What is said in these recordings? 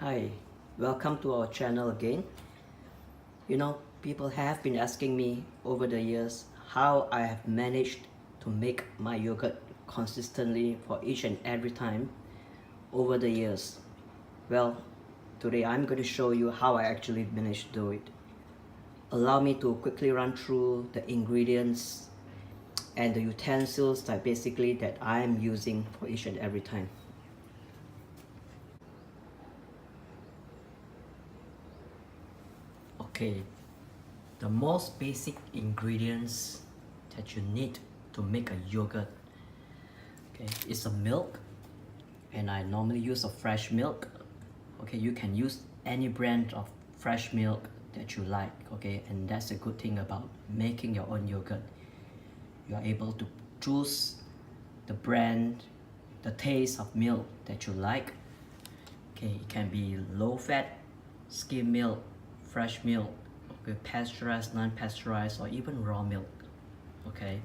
Hi, welcome to our channel again. People have been asking me over the years how I have managed to make my yogurt consistently for each and every time over the years. Well, today I'm going to show you how I actually managed to do it. Allow me to quickly run through the ingredients and the utensils that I am using for each and every time. Okay, the most basic ingredients that you need to make a yogurt, is a milk, and I normally use a fresh milk. Okay, you can use any brand of fresh milk that you like. Okay, and that's a good thing about making your own yogurt. You are able to choose the brand, the taste of milk that you like. Okay, it can be low fat, skim milk, fresh milk, okay, pasteurized, non-pasteurized, or even raw milk. Okay,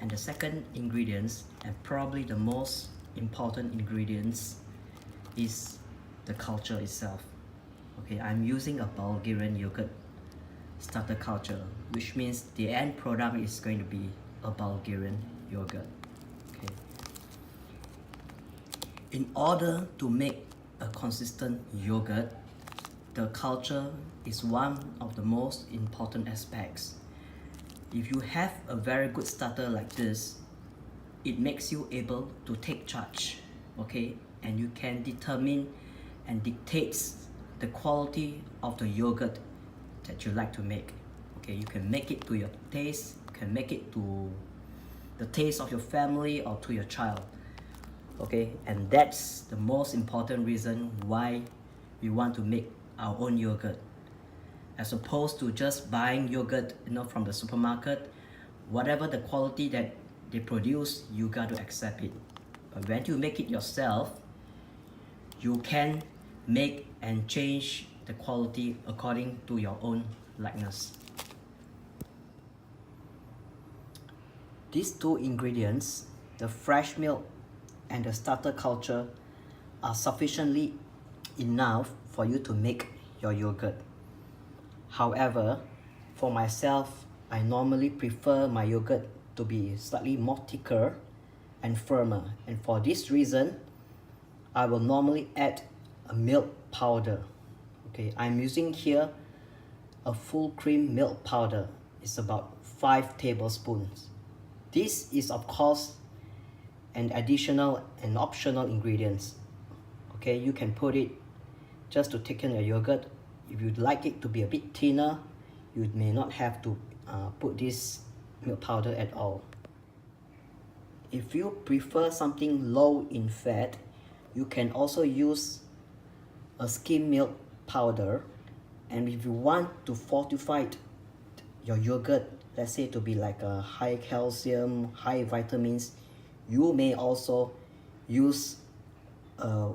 and the second ingredients, and probably the most important ingredients, is the culture itself. Okay, I'm using a Bulgarian yogurt starter culture, which means the end product is going to be a Bulgarian yogurt. Okay, in order to make a consistent yogurt, the culture is one of the most important aspects. If you have a very good starter like this, it makes you able to take charge, okay? And you can determine and dictates the quality of the yogurt that you like to make. Okay, you can make it to your taste, you can make it to the taste of your family or to your child. Okay, and that's the most important reason why we want to make our own yogurt, as opposed to just buying yogurt from the supermarket. Whatever the quality that they produce, you got to accept it. But when you make it yourself, you can make and change the quality according to your own likeness. These two ingredients, the fresh milk and the starter culture, are sufficiently enough for you to make your yogurt. However, for myself, I normally prefer my yogurt to be slightly more thicker and firmer, and for this reason, I will normally add a milk powder. Okay, I'm using here a full cream milk powder. It's about 5 tablespoons. This is of course an additional and optional ingredients. Okay, you can put it just to thicken your yogurt. If you'd like it to be a bit thinner, you may not have to put this milk powder at all. If you prefer something low in fat, you can also use a skim milk powder. And if you want to fortify your yogurt, let's say to be like a high calcium, high vitamins, you may also use a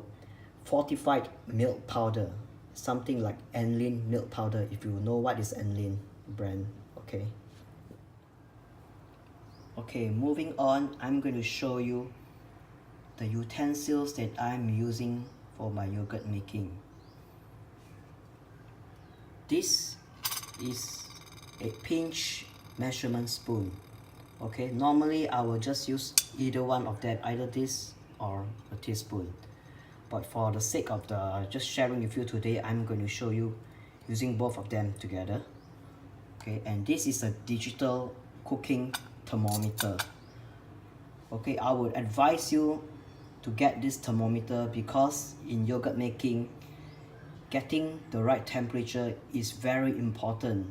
fortified milk powder, something like Enlin milk powder, if you know what is Enlin brand. Okay, moving on, I'm going to show you the utensils that I'm using for my yogurt making. This is a pinch measurement spoon. Okay, normally I will just use either one of that, either this or a teaspoon. But for the sake of just sharing with you today, I'm going to show you using both of them together. Okay, and this is a digital cooking thermometer. Okay, I would advise you to get this thermometer because in yogurt making, getting the right temperature is very important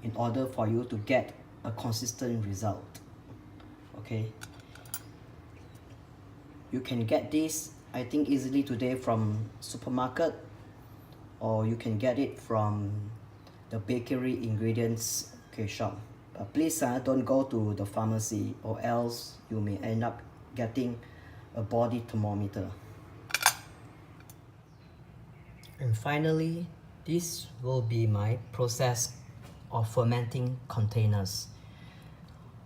in order for you to get a consistent result. Okay, you can get this, I think, easily today from supermarket, or you can get it from the bakery ingredients shop. But please don't go to the pharmacy, or else you may end up getting a body thermometer. And finally, this will be my process of fermenting containers.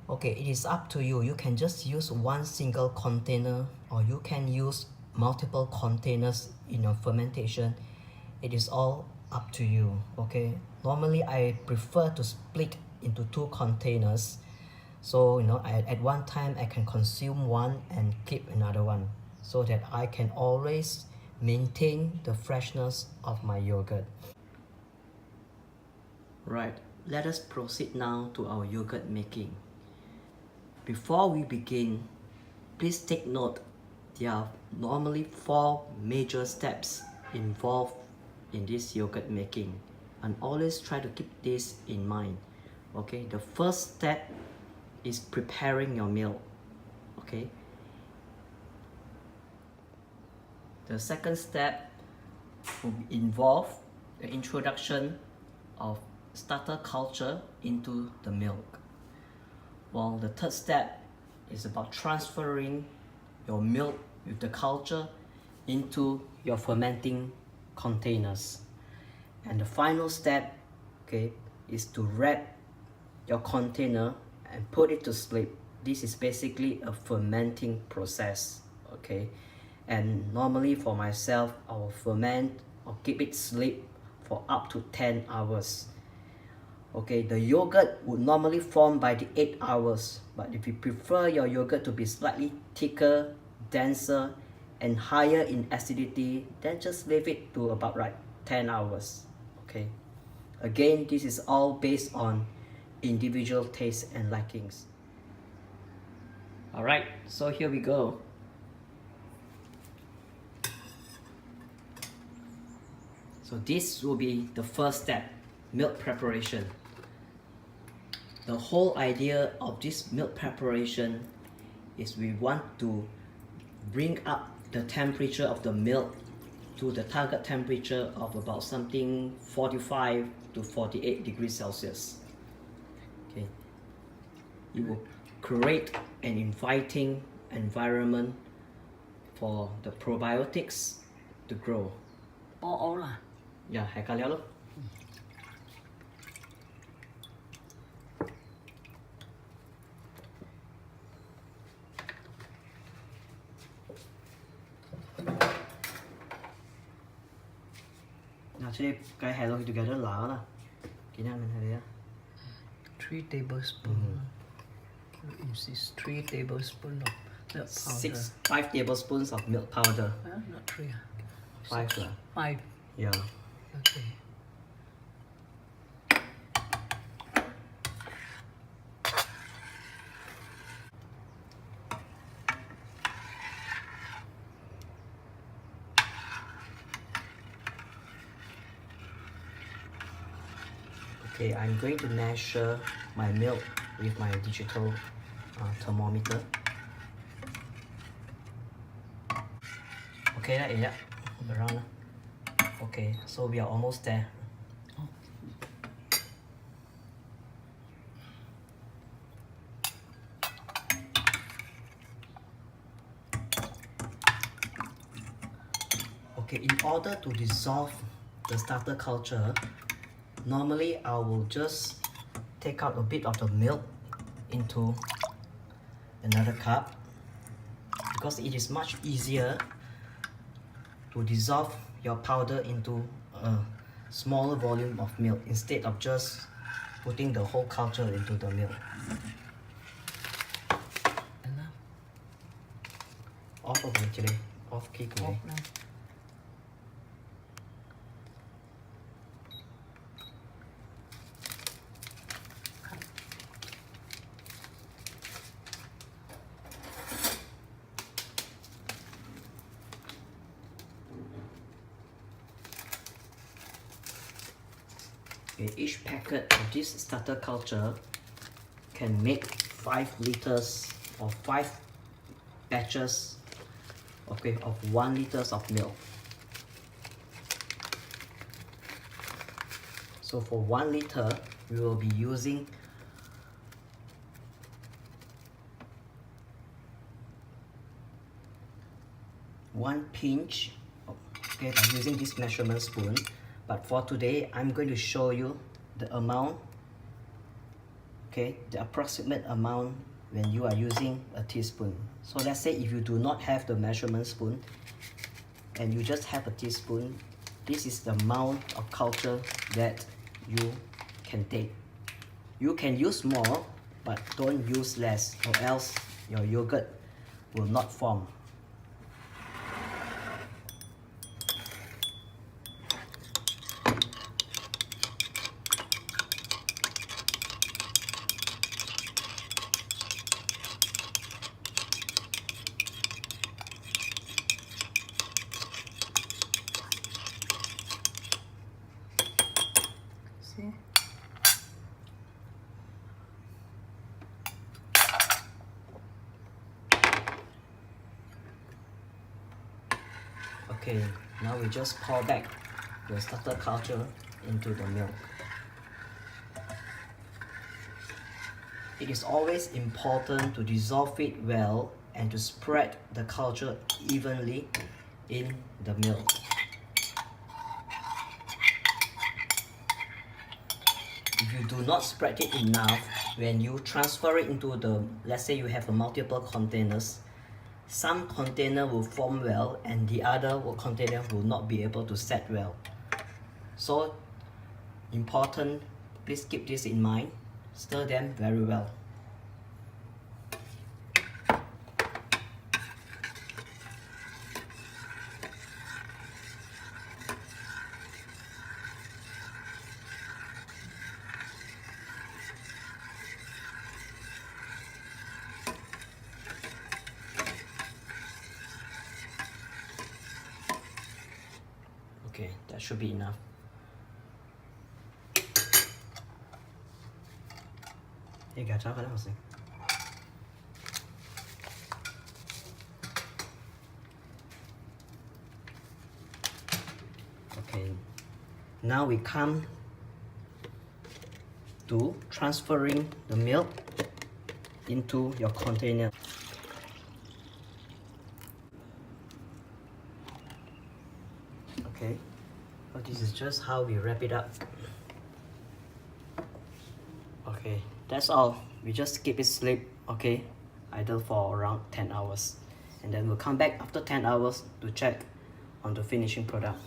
Okay, it is up to you. You can just use one single container, or you can use multiple containers in your fermentation, it is all up to you. Okay, normally I prefer to split into 2 containers, so at one time I can consume one and keep another one, so that I can always maintain the freshness of my yogurt. Right, let us proceed now to our yogurt making. Before we begin, please take note, there are normally 4 major steps involved in this yogurt making, and always try to keep this in mind. Okay, the first step is preparing your milk. Okay, the second step will involve the introduction of starter culture into the milk, while the third step is about transferring your milk with the culture into your fermenting containers. And the final step, okay, is to wrap your container and put it to sleep. This is basically a fermenting process, okay? And normally for myself, I will ferment or keep it sleep for up to 10 hours. Okay, the yogurt would normally form by the 8 hours, but if you prefer your yogurt to be slightly thicker, denser, and higher in acidity, then just leave it to about 10 hours. Okay, again, this is all based on individual tastes and likings. Alright, so here we go. So this will be the first step, milk preparation. The whole idea of this milk preparation is we want to bring up the temperature of the milk to the target temperature of about something 45 to 48 degrees Celsius. Okay, it will create an inviting environment for the probiotics to grow. Ồ là Yeah, hai cá léo lúc. Now today cái hai lông together lá là kỹ năng mình hay đấy. 3 tablespoons. You insist 3 tablespoons of milk powder. 5 tablespoons of milk powder. Not 3. 5 là. 5. Yeah. Okay. Okay, I'm going to measure my milk with my digital thermometer. Okay, that is it. Around. Okay, so we are almost there. Okay, in order to dissolve the starter culture, normally I will just take out a bit of the milk into another cup, because it is much easier to dissolve your powder into a smaller volume of milk instead of just putting the whole culture into the milk. Enough. Off of actually, off kick away. Off now. Okay, each packet of this starter culture can make 5 liters or 5 batches, okay, of 1 liters of milk. So for 1 liter, we will be using 1 pinch, okay, by using this measurement spoon. But for today, I'm going to show you the amount, okay, the approximate amount when you are using a teaspoon. So let's say if you do not have the measurement spoon and you just have a teaspoon, this is the amount of culture that you can take. You can use more, but don't use less, or else your yogurt will not form. See? Okay, now we just pour back the starter culture into the milk. It is always important to dissolve it well and to spread the culture evenly in the milk. If you do not spread it enough, when you transfer it into the, let's say you have a multiple containers, some container will form well and the other container will not be able to set well. So important, please keep this in mind. Stir them very well. Okay, that should be enough. Hey, gà cháu cái đó xem. Okay, now we come to transferring the milk into your container. Okay, so this is just how we wrap it up. Okay, that's all. We just keep it sleep, okay, idle for around 10 hours. And then we'll come back after 10 hours to check on the finishing product.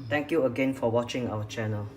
Thank you again for watching our channel.